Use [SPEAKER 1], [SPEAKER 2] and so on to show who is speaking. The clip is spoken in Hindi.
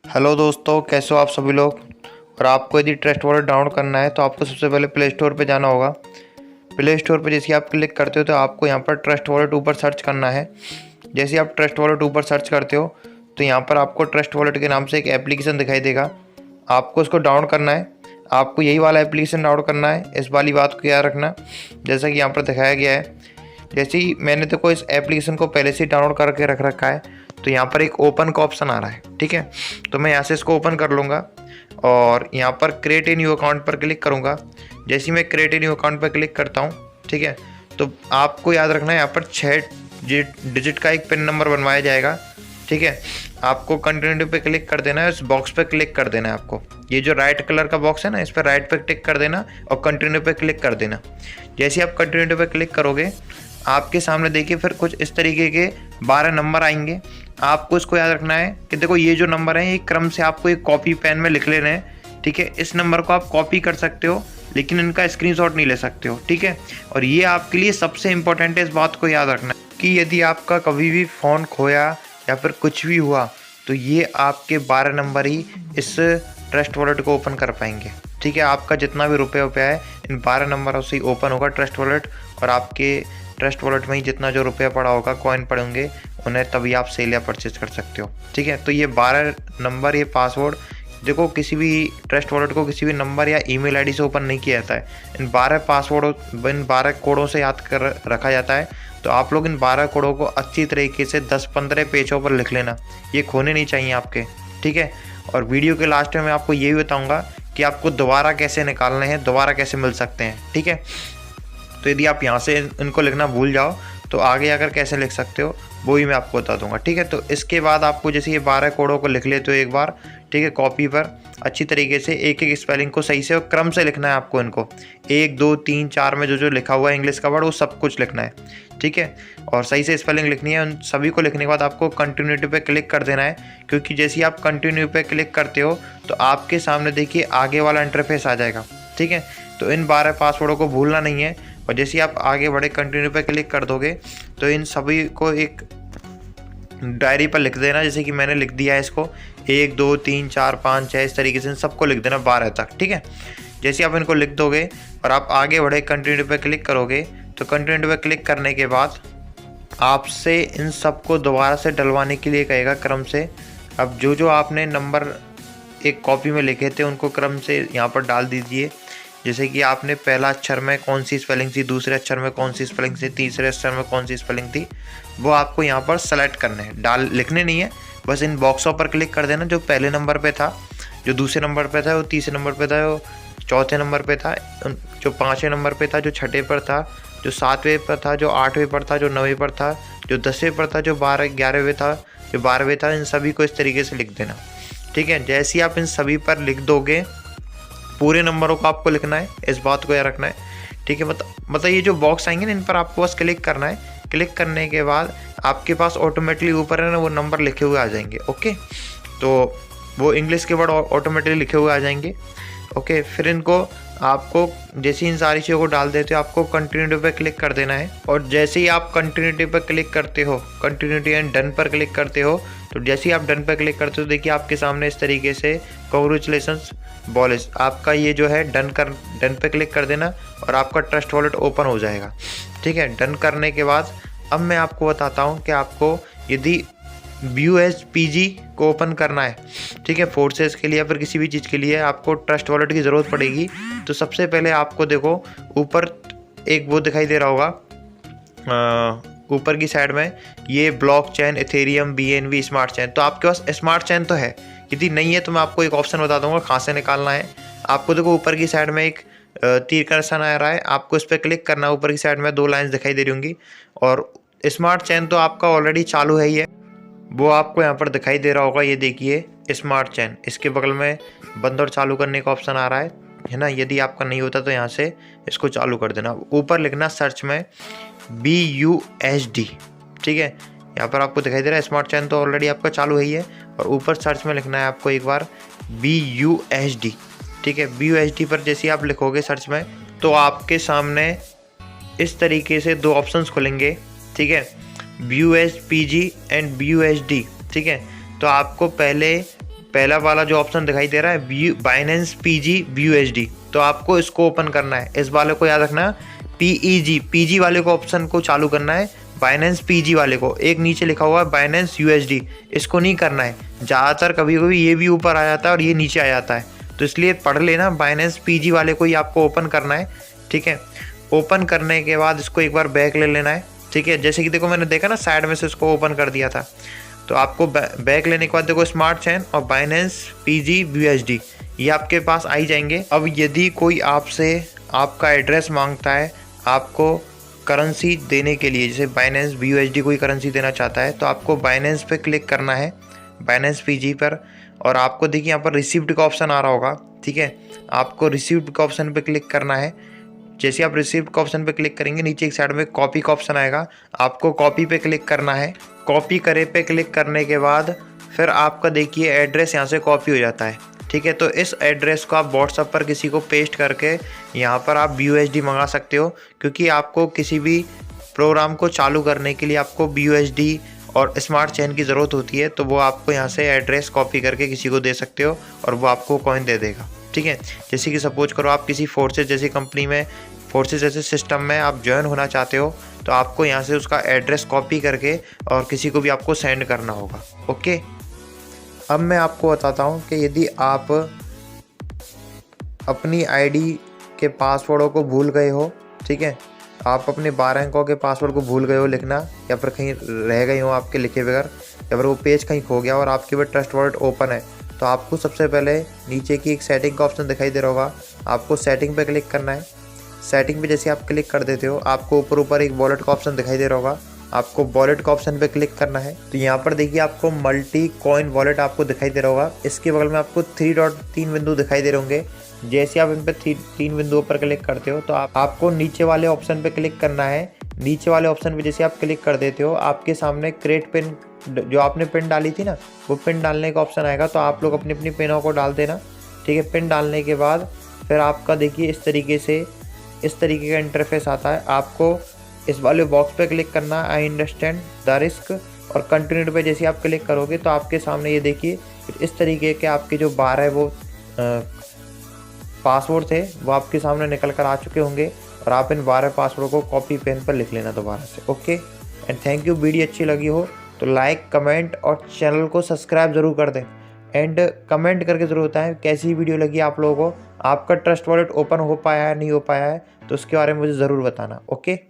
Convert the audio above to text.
[SPEAKER 1] हेलो दोस्तों, कैसे हो आप सभी लोग। और आपको यदि ट्रस्ट वॉलेट डाउनलोड करना है तो आपको सबसे पहले प्ले स्टोर पे जाना होगा। प्ले स्टोर पे जैसे आप क्लिक करते हो तो आपको यहाँ पर ट्रस्ट वॉलेट ऊपर सर्च करना है। जैसे आप ट्रस्ट वॉलेट ऊपर सर्च करते हो तो यहाँ पर आपको ट्रस्ट वॉलेट के नाम से एक एप्लीकेशन दिखाई देगा। आपको उसको डाउनलोड करना है। आपको यही वाला एप्लीकेशन डाउनलोड करना है, इस वाली बात को याद रखना। जैसा कि यहाँ पर दिखाया गया है, जैसे ही मैंने तो कोई इस एप्लीकेशन को पहले से डाउनलोड करके रख रखा है तो यहाँ पर एक ओपन का ऑप्शन आ रहा है। ठीक है, तो मैं यहाँ से इसको ओपन कर लूँगा और यहाँ पर क्रिएट ए न्यू अकाउंट पर क्लिक करूँगा। जैसे ही मैं क्रिएट ए न्यू अकाउंट पर क्लिक करता हूँ, ठीक है, तो आपको याद रखना है यहाँ पर 6 डिजिट का एक पिन नंबर बनवाया जाएगा। ठीक है, आपको कंटिन्यू पे क्लिक कर देना है, इस बॉक्स पे क्लिक कर देना है। आपको ये जो राइट कलर का बॉक्स है ना, इस पर राइट पे टिक कर देना और कंटिन्यू पे क्लिक कर देना। जैसे आप कंटिन्यू पे क्लिक करोगे आपके सामने देखिए फिर कुछ इस तरीके के 12 नंबर आएंगे। आपको इसको याद रखना है कि देखो ये जो नंबर है ये क्रम से आपको एक कॉपी पेन में लिख लेने हैं। ठीक है, इस नंबर को आप कॉपी कर सकते हो लेकिन इनका स्क्रीनशॉट नहीं ले सकते हो। ठीक है, और ये आपके लिए सबसे इम्पोर्टेंट है, इस बात को याद रखना कि यदि आपका कभी भी फ़ोन खोया या फिर कुछ भी हुआ तो ये आपके 12 नंबर ही इस ट्रस्ट वॉलेट को ओपन कर पाएंगे। ठीक है, आपका जितना भी रुपया है इन 12 नंबरों से ही ओपन होगा ट्रस्ट वॉलेट, और आपके ट्रस्ट वॉलेट में ही जितना जो रुपया पड़ा होगा, कॉइन पड़े होंगे, उन्हें तभी आप सेल या परचेज कर सकते हो। ठीक है, तो ये 12 नंबर, ये पासवर्ड देखो किसी भी ट्रस्ट वॉलेट को किसी भी नंबर या ईमेल आईडी से ओपन नहीं किया जाता है। इन 12 पासवर्ड, इन 12 कोडों से याद कर रखा जाता है। तो आप लोग इन 12 कोडों को अच्छी तरीके से 10-15 पेजों पर लिख लेना, ये खोने नहीं चाहिए आपके। ठीक है, और वीडियो के लास्ट में मैं आपको ये भी बताऊँगा कि आपको दोबारा कैसे निकालने हैं, दोबारा कैसे मिल सकते हैं। ठीक है, तो यदि आप यहाँ से इनको लिखना भूल जाओ तो आगे आकर कैसे लिख सकते हो वो ही मैं आपको बता दूंगा। ठीक है, तो इसके बाद आपको जैसे ये 12 कोडों को लिख लेते हो एक बार, ठीक है, कॉपी पर अच्छी तरीके से एक एक स्पेलिंग को सही से और क्रम से लिखना है आपको। इनको 1 2 3 4 में जो जो लिखा हुआ है इंग्लिश का वर्ड वो सब कुछ लिखना है। ठीक है, और सही से स्पेलिंग लिखनी है। उन सभी को लिखने के बाद आपको कंटिन्यूटी पे क्लिक कर देना है, क्योंकि जैसे ही आप कंटिन्यू पे क्लिक करते हो तो आपके सामने देखिए आगे वाला इंटरफेस आ जाएगा। ठीक है, तो इन 12 पासवर्डों को भूलना नहीं है, और जैसे ही आप आगे बढ़े कंटिन्यू पे क्लिक कर दोगे तो इन सभी को एक डायरी पर लिख देना। जैसे कि मैंने लिख दिया है इसको 1 2 3 4 5 6 इस तरीके से इन सबको लिख देना 12 तक। ठीक है, जैसे आप इनको लिख दोगे और आप आगे बढ़े कंटिन्यू पे क्लिक करोगे तो कंटिन्यू पे क्लिक करने के बाद आपसे इन सबको दोबारा से डलवाने के लिए कहेगा क्रम से। अब जो जो आपने नंबर एक कॉपी में लिखे थे उनको क्रम से यहाँ पर डाल दीजिए। जैसे कि आपने पहला अक्षर में कौन सी स्पेलिंग थी, दूसरे अक्षर में कौन सी स्पेलिंग थी, तीसरे अक्षर में कौन सी स्पेलिंग थी, वो आपको यहाँ पर सेलेक्ट करने हैं। लिखने नहीं है, बस इन बॉक्सों पर क्लिक कर देना। जो पहले नंबर पे था, जो दूसरे नंबर पे था, वो तीसरे नंबर पे था, जो चौथे नंबर पे था, जो 5वें नंबर पे था, जो 6ठे पर था, जो 7वें पर था, जो 8वें पर था, जो 9वें पर था, जो 10वें पर था, जो 11वें था, जो 12वें था, इन सभी को इस तरीके से लिख देना। ठीक है, जैसे ही आप इन सभी पर लिख दोगे पूरे नंबरों को आपको लिखना है, इस बात को याद रखना है। ठीक है, मतलब ये जो बॉक्स आएंगे ना इन पर आपको बस क्लिक करना है। क्लिक करने के बाद आपके पास ऑटोमेटिकली ऊपर है ना वो नंबर लिखे हुए आ जाएंगे। ओके, तो वो इंग्लिश के वर्ड ऑटोमेटिकली लिखे हुए आ जाएंगे। ओके, फिर इनको आपको जैसे इन सारी चीज़ों को डाल देते हो आपको कंटिन्यूटी पे क्लिक कर देना है। और जैसे ही आप कंटिन्यूटी पे क्लिक करते हो, कंटिन्यूटी एंड डन पर क्लिक करते हो, तो जैसे ही आप डन पर क्लिक करते हो देखिए आपके सामने इस तरीके से कांग्रेचुलेशंस बॉलिस, आपका ये जो है डन पे क्लिक कर देना और आपका ट्रस्ट वॉलेट ओपन हो जाएगा। ठीक है, डन करने के बाद अब मैं आपको बताता हूँ कि आपको यदि BUSPG को ओपन करना है, ठीक है, फोर्सेस के लिए या फिर किसी भी चीज़ के लिए आपको ट्रस्ट वॉलेट की ज़रूरत पड़ेगी। तो सबसे पहले आपको देखो ऊपर एक वो दिखाई दे रहा होगा, ऊपर की साइड में ये block chain, Ethereum, BNB, smart chain. तो आपके पास स्मार्ट चेन तो है, यदि नहीं है तो मैं आपको एक ऑप्शन बता दूंगा कहाँ से निकालना है। आपको देखो ऊपर की साइड में एक तीर का निशान आ रहा है, आपको इस पर क्लिक करना है। ऊपर की साइड में 2 लाइन्स दिखाई दे रही होंगी, और स्मार्ट चेन तो आपका ऑलरेडी चालू है ही है, वो आपको यहाँ पर दिखाई दे रहा होगा। ये देखिए स्मार्ट चेन, इसके बगल में बंद और चालू करने का ऑप्शन आ रहा है ना। यदि आपका नहीं होता तो यहाँ से इसको चालू कर देना। ऊपर लिखना सर्च में BUSD। ठीक है, यहाँ पर आपको दिखाई दे रहा है स्मार्ट चेन तो ऑलरेडी आपका चालू है ही है, और ऊपर सर्च में लिखना है आपको एक बार BUSD। ठीक है, BUSD पर जैसे आप लिखोगे सर्च में तो आपके सामने इस तरीके से 2 ऑप्शंस खुलेंगे। ठीक है, BUSPG एंड BUSD। ठीक है, तो आपको पहले पहला वाला जो ऑप्शन दिखाई दे रहा है बाइनेंस PG BUSD, तो आपको इसको ओपन करना है। इस वाले को याद रखना, PG वाले को ऑप्शन को चालू करना है, बाइनेंस PG वाले को। एक नीचे लिखा हुआ है बाइनेंस USD, इसको नहीं करना है। ज़्यादातर कभी कभी ये भी ऊपर आ जाता है और ये नीचे आ जाता है, तो इसलिए पढ़ लेना, बाइनेंस PG वाले को ही आपको ओपन करना है। ठीक है, ओपन करने के बाद इसको एक बार बैक ले लेना है। ठीक है, जैसे कि देखो मैंने देखा ना साइड में से इसको ओपन कर दिया था, तो आपको बैक लेने के बाद देखो स्मार्ट चेन और बाइनेंस PG BUSD ये आपके पास आ ही जाएंगे। अब यदि कोई आपसे आपका एड्रेस मांगता है आपको करेंसी देने के लिए, जैसे बाइनेंस BUSD कोई करेंसी देना चाहता है, तो आपको बाइनेंस पे क्लिक करना है, बाइनेंस PG पर, और आपको देखिए यहाँ पर रिसीव्ड का ऑप्शन आ रहा होगा। ठीक है, आपको रिसीव्ड का ऑप्शन पे क्लिक करना है। जैसे आप रिसीव्ड का ऑप्शन पे क्लिक करेंगे, नीचे एक साइड में कॉपी का ऑप्शन आएगा, आपको कॉपी पे क्लिक करना है। कॉपी करे पे क्लिक करने के बाद फिर आपका देखिए एड्रेस यहाँ से कॉपी हो जाता है। ठीक है, तो इस एड्रेस को आप व्हाट्सएप पर किसी को पेस्ट करके यहाँ पर आप BUSD मंगा सकते हो, क्योंकि आपको किसी भी प्रोग्राम को चालू करने के लिए आपको BUSD और स्मार्ट चेन की ज़रूरत होती है, तो वो आपको यहाँ से एड्रेस कॉपी करके किसी को दे सकते हो और वो आपको कॉइन दे देगा। ठीक है, जैसे कि सपोज करो आप किसी फोर्सेस जैसी कंपनी में, फोर्सेस जैसे सिस्टम में आप ज्वाइन होना चाहते हो, तो आपको यहाँ से उसका एड्रेस कॉपी करके और किसी को भी आपको सेंड करना होगा। ओके, अब मैं आपको बताता हूँ कि यदि आप अपनी आईडी के पासवर्डों को भूल गए हो, ठीक है, आप अपने 12 अंकों के पासवर्ड को भूल गए हो लिखना, या फिर कहीं रह गए हो आपके लिखे बगैर, या फिर वो पेज कहीं खो गया और आपके पास ट्रस्ट वॉलेट ओपन है, तो आपको सबसे पहले नीचे की एक सेटिंग का ऑप्शन दिखाई दे रहा होगा, आपको सेटिंग पे क्लिक करना है। सेटिंग पे जैसे आप क्लिक कर देते हो, आपको ऊपर एक वॉलेट का ऑप्शन दिखाई दे रहा होगा, आपको वॉलेट का ऑप्शन पे क्लिक करना है। तो यहाँ पर देखिए आपको मल्टी कॉइन वॉलेट आपको दिखाई दे रहा होगा, इसके बगल में आपको 3 बिंदु दिखाई दे रहे होंगे। जैसे आप इन पर 3 बिंदुओं पर क्लिक करते हो, तो आपको नीचे वाले ऑप्शन पे क्लिक करना है। नीचे वाले ऑप्शन पे जैसे आप क्लिक कर देते हो, आपके सामने क्रिएट पिन, जो आपने पिन डाली थी ना, वो पिन डालने का ऑप्शन आएगा, तो आप लोग अपनी अपनी पिनों को डाल देना। ठीक है, पिन डालने के बाद फिर आपका देखिए इस तरीके का इंटरफेस आता है। आपको इस वाले बॉक्स पे क्लिक करना, आई अंडरस्टैंड द रिस्क, और कंटिन्यू पे जैसे आप क्लिक करोगे तो आपके सामने ये देखिए इस तरीके के आपके जो 12 वो पासवर्ड थे वो आपके सामने निकल कर आ चुके होंगे, और आप इन 12 पासवर्ड को कॉपी पेन पर लिख लेना दोबारा से। Okay and thank you. Video अच्छी लगी हो तो लाइक, कमेंट और चैनल को सब्सक्राइब ज़रूर कर दें, एंड कमेंट करके ज़रूर बताएं कैसी वीडियो लगी आप लोगों को, आपका ट्रस्ट वॉलेट ओपन हो पाया है नहीं हो पाया है, तो उसके बारे में मुझे ज़रूर बताना। ओके।